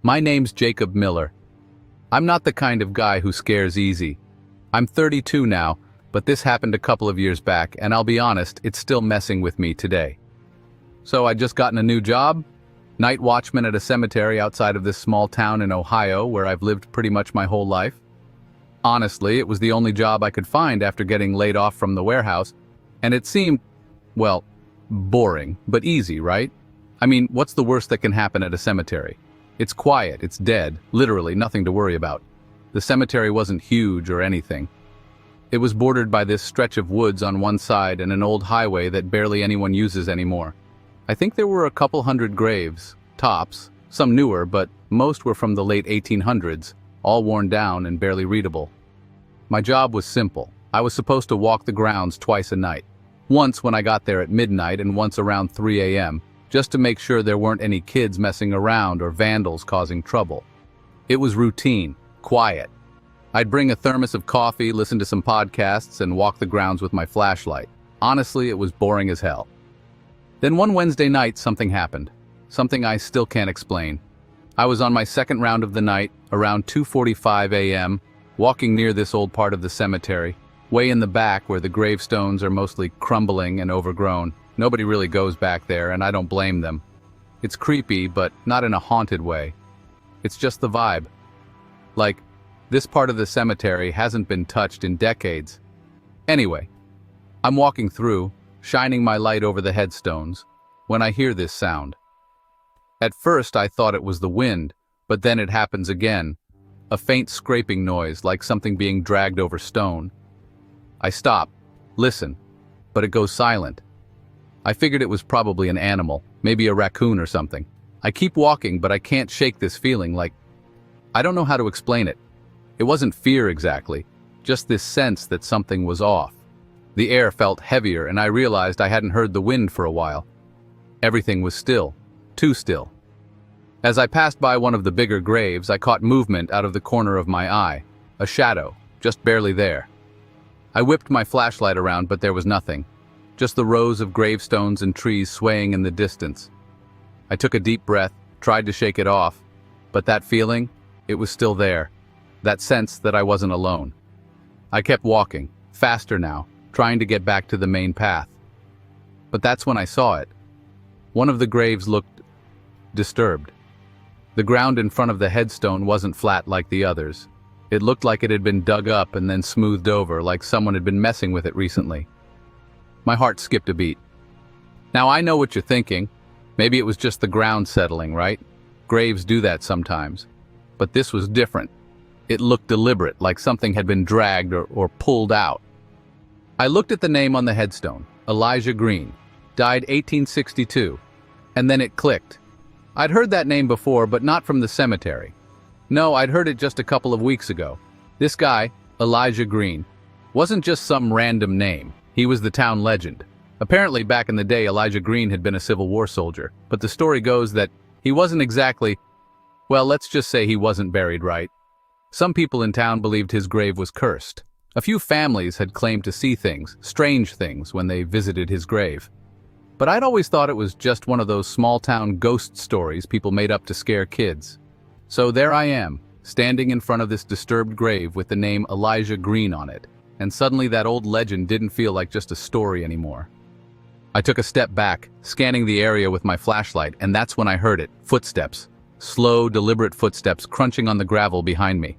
My name's Jacob Miller. I'm not the kind of guy who scares easy. I'm 32 now, but this happened a couple of years back, and I'll be honest, it's still messing with me today. So I just gotten a new job, night watchman at a cemetery outside of this small town in Ohio where I've lived pretty much my whole life. Honestly, it was the only job I could find after getting laid off from the warehouse, and it seemed, well, boring, but easy, right? I mean, what's the worst that can happen at a cemetery? It's quiet, it's dead, literally nothing to worry about. The cemetery wasn't huge or anything. It was bordered by this stretch of woods on one side and an old highway that barely anyone uses anymore. I think there were a couple hundred graves, tops, some newer, but most were from the late 1800s, all worn down and barely readable. My job was simple. I was supposed to walk the grounds twice a night. Once when I got there at midnight and once around 3 a.m., just to make sure there weren't any kids messing around or vandals causing trouble. It was routine, quiet. I'd bring a thermos of coffee, listen to some podcasts, and walk the grounds with my flashlight. Honestly, it was boring as hell. Then one Wednesday night, something happened. Something I still can't explain. I was on my second round of the night, around 2:45 a.m., walking near this old part of the cemetery, way in the back where the gravestones are mostly crumbling and overgrown. Nobody really goes back there, and I don't blame them. It's creepy, but not in a haunted way. It's just the vibe. Like, this part of the cemetery hasn't been touched in decades. Anyway, I'm walking through, shining my light over the headstones, when I hear this sound. At first I thought it was the wind, but then it happens again. A faint scraping noise, like something being dragged over stone. I stop, listen, but it goes silent. I figured it was probably an animal, maybe a raccoon or something. I keep walking, but I can't shake this feeling, like, I don't know how to explain it. It wasn't fear exactly, just this sense that something was off. The air felt heavier, and I realized I hadn't heard the wind for a while. Everything was still, too still. As I passed by one of the bigger graves, I caught movement out of the corner of my eye, a shadow, just barely there. I whipped my flashlight around, but there was nothing, just the rows of gravestones and trees swaying in the distance. I took a deep breath, tried to shake it off, but that feeling, it was still there, that sense that I wasn't alone. I kept walking, faster now, trying to get back to the main path. But that's when I saw it. One of the graves looked disturbed. The ground in front of the headstone wasn't flat like the others. It looked like it had been dug up and then smoothed over, like someone had been messing with it recently. My heart skipped a beat. Now I know what you're thinking. Maybe it was just the ground settling, right? Graves do that sometimes. But this was different. It looked deliberate, like something had been dragged or pulled out. I looked at the name on the headstone, Elijah Green, died 1862, and then it clicked. I'd heard that name before, but not from the cemetery. No, I'd heard it just a couple of weeks ago. This guy, Elijah Green, wasn't just some random name. He was the town legend. Apparently, back in the day, Elijah Green had been a Civil War soldier, but the story goes that he wasn't exactly, well, let's just say he wasn't buried right. Some people in town believed his grave was cursed. A few families had claimed to see things, strange things, when they visited his grave. But I'd always thought it was just one of those small-town ghost stories people made up to scare kids. So there I am, standing in front of this disturbed grave with the name Elijah Green on it, and suddenly that old legend didn't feel like just a story anymore. I took a step back, scanning the area with my flashlight, and that's when I heard it, footsteps. Slow, deliberate footsteps crunching on the gravel behind me.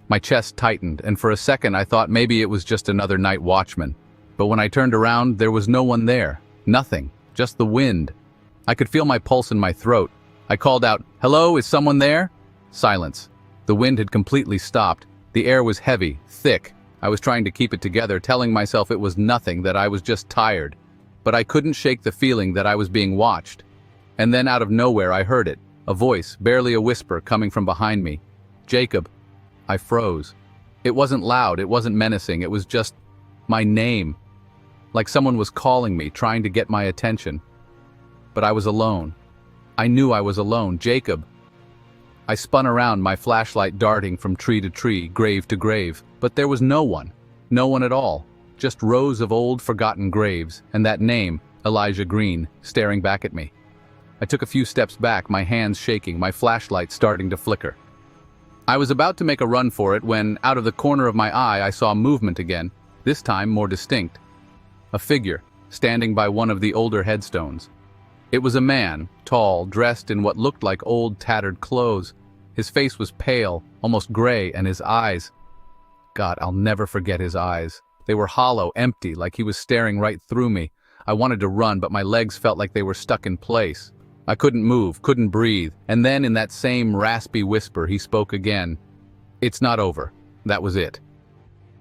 My chest tightened, and for a second I thought maybe it was just another night watchman. But when I turned around, there was no one there. Nothing. Just the wind. I could feel my pulse in my throat. I called out, "Hello, is someone there?" Silence. The wind had completely stopped. The air was heavy, thick. I was trying to keep it together, telling myself it was nothing, that I was just tired. But I couldn't shake the feeling that I was being watched. And then out of nowhere I heard it, a voice, barely a whisper, coming from behind me. "Jacob." I froze. It wasn't loud, it wasn't menacing, it was just my name. Like someone was calling me, trying to get my attention. But I was alone. I knew I was alone. Jacob. I spun around, my flashlight darting from tree to tree, grave to grave, but there was no one at all, just rows of old forgotten graves, and that name, Elijah Green, staring back at me. I took a few steps back, my hands shaking, my flashlight starting to flicker. I was about to make a run for it when, out of the corner of my eye, I saw movement again, this time more distinct. A figure, standing by one of the older headstones. It was a man, tall, dressed in what looked like old, tattered clothes. His face was pale, almost gray, and his eyes... God, I'll never forget his eyes. They were hollow, empty, like he was staring right through me. I wanted to run, but my legs felt like they were stuck in place. I couldn't move, couldn't breathe, and then in that same raspy whisper, he spoke again. "It's not over." That was it.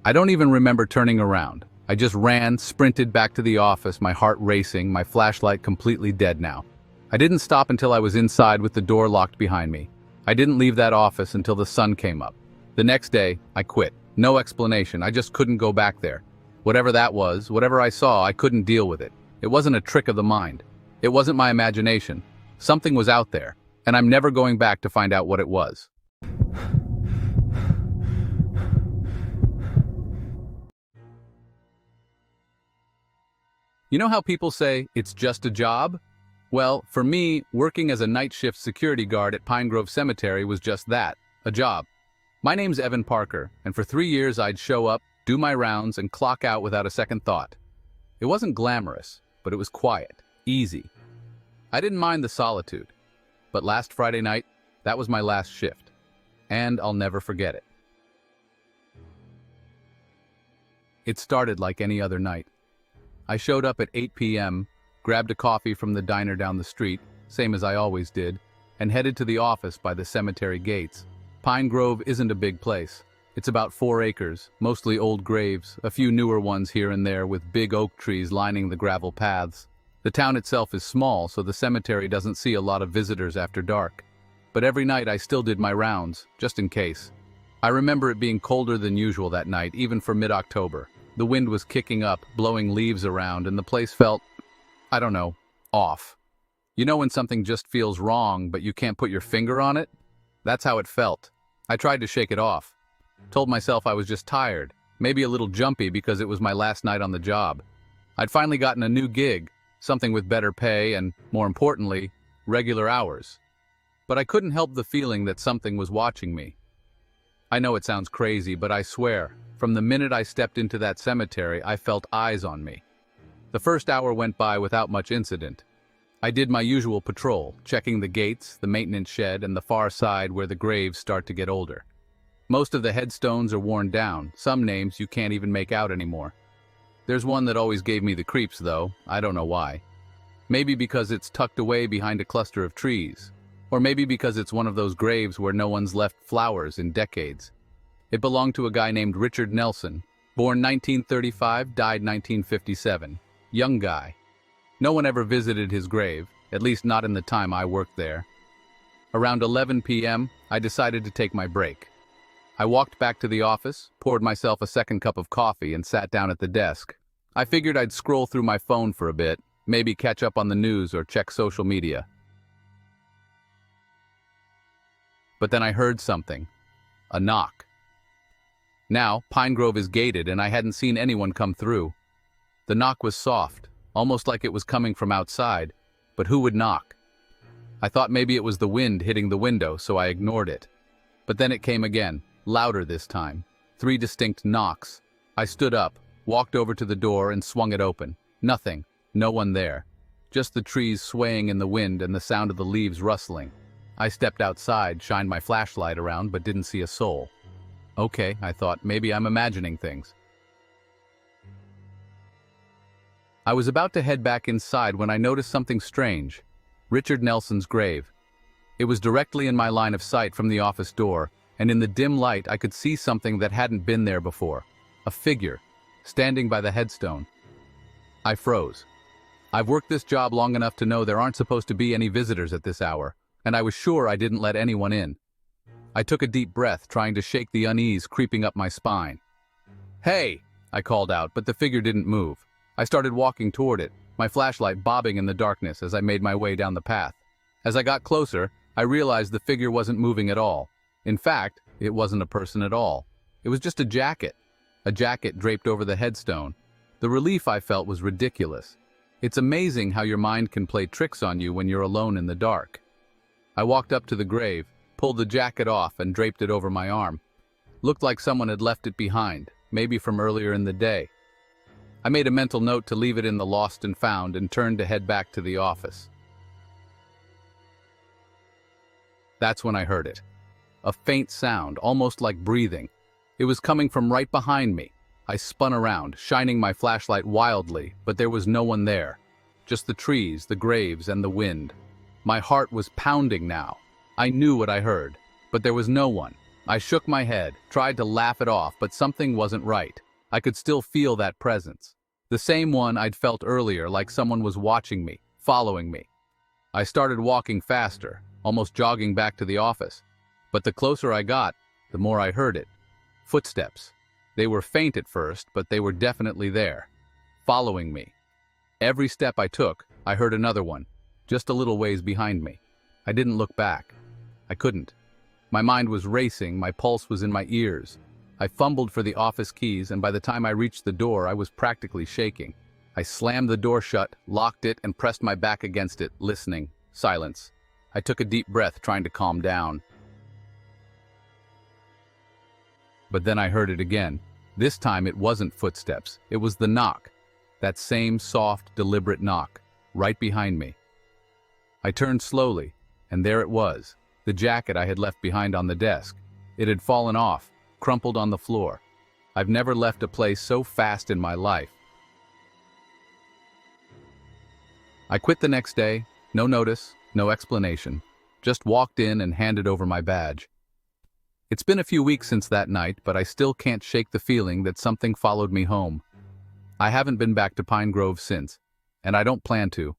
I don't even remember turning around. I just ran, sprinted back to the office, my heart racing, my flashlight completely dead now. I didn't stop until I was inside with the door locked behind me. I didn't leave that office until the sun came up. The next day, I quit. No explanation, I just couldn't go back there. Whatever that was, whatever I saw, I couldn't deal with it. It wasn't a trick of the mind. It wasn't my imagination. Something was out there, and I'm never going back to find out what it was. You know how people say, it's just a job? Well, for me, working as a night shift security guard at Pine Grove Cemetery was just that, a job. My name's Evan Parker, and for 3 years I'd show up, do my rounds, and clock out without a second thought. It wasn't glamorous, but it was quiet, easy. I didn't mind the solitude. But last Friday night, that was my last shift. And I'll never forget it. It started like any other night. I showed up at 8 p.m., grabbed a coffee from the diner down the street, same as I always did, and headed to the office by the cemetery gates. Pine Grove isn't a big place. It's about 4 acres, mostly old graves, a few newer ones here and there with big oak trees lining the gravel paths. The town itself is small, so the cemetery doesn't see a lot of visitors after dark. But every night I still did my rounds, just in case. I remember it being colder than usual that night, even for mid-October. The wind was kicking up, blowing leaves around, and the place felt, I don't know, off. You know when something just feels wrong, but you can't put your finger on it? That's how it felt. I tried to shake it off. Told myself I was just tired, maybe a little jumpy because it was my last night on the job. I'd finally gotten a new gig, something with better pay and, more importantly, regular hours. But I couldn't help the feeling that something was watching me. I know it sounds crazy, but I swear, from the minute I stepped into that cemetery, I felt eyes on me. The first hour went by without much incident. I did my usual patrol, checking the gates, the maintenance shed, and the far side where the graves start to get older. Most of the headstones are worn down, some names you can't even make out anymore. There's one that always gave me the creeps, though. I don't know why. Maybe because it's tucked away behind a cluster of trees. Or maybe because it's one of those graves where no one's left flowers in decades. It belonged to a guy named Richard Nelson. Born 1935, died 1957. Young guy. No one ever visited his grave, at least not in the time I worked there. Around 11 p.m., I decided to take my break. I walked back to the office, poured myself a second cup of coffee, and sat down at the desk. I figured I'd scroll through my phone for a bit, maybe catch up on the news or check social media. But then I heard something. A knock. Now, Pine Grove is gated and I hadn't seen anyone come through. The knock was soft, almost like it was coming from outside, but who would knock? I thought maybe it was the wind hitting the window, so I ignored it. But then it came again, louder this time. 3 distinct knocks. I stood up, walked over to the door and swung it open. Nothing, no one there. Just the trees swaying in the wind and the sound of the leaves rustling. I stepped outside, shined my flashlight around, but didn't see a soul. Okay, I thought, maybe I'm imagining things. I was about to head back inside when I noticed something strange. Richard Nelson's grave. It was directly in my line of sight from the office door, and in the dim light I could see something that hadn't been there before. A figure, standing by the headstone. I froze. I've worked this job long enough to know there aren't supposed to be any visitors at this hour, and I was sure I didn't let anyone in. I took a deep breath, trying to shake the unease creeping up my spine. "Hey!" I called out, but the figure didn't move. I started walking toward it, my flashlight bobbing in the darkness as I made my way down the path. As I got closer, I realized the figure wasn't moving at all. In fact, it wasn't a person at all. It was just a jacket draped over the headstone. The relief I felt was ridiculous. It's amazing how your mind can play tricks on you when you're alone in the dark. I walked up to the grave, pulled the jacket off and draped it over my arm. Looked like someone had left it behind, maybe from earlier in the day. I made a mental note to leave it in the lost and found and turned to head back to the office. That's when I heard it. A faint sound, almost like breathing. It was coming from right behind me. I spun around, shining my flashlight wildly, but there was no one there. Just the trees, the graves, and the wind. My heart was pounding now. I knew what I heard, but there was no one. I shook my head, tried to laugh it off, but something wasn't right. I could still feel that presence. The same one I'd felt earlier, like someone was watching me, following me. I started walking faster, almost jogging back to the office. But the closer I got, the more I heard it. Footsteps. They were faint at first, but they were definitely there, following me. Every step I took, I heard another one, just a little ways behind me. I didn't look back. I couldn't. My mind was racing, my pulse was in my ears. I fumbled for the office keys, and by the time I reached the door, I was practically shaking. I slammed the door shut, locked it, and pressed my back against it, listening. Silence. I took a deep breath, trying to calm down. But then I heard it again. This time it wasn't footsteps. It was the knock. That same soft, deliberate knock, right behind me. I turned slowly, and there it was, the jacket I had left behind on the desk. It had fallen off, crumpled on the floor. I've never left a place so fast in my life. I quit the next day, no notice, no explanation. Just walked in and handed over my badge. It's been a few weeks since that night, but I still can't shake the feeling that something followed me home. I haven't been back to Pine Grove since, and I don't plan to.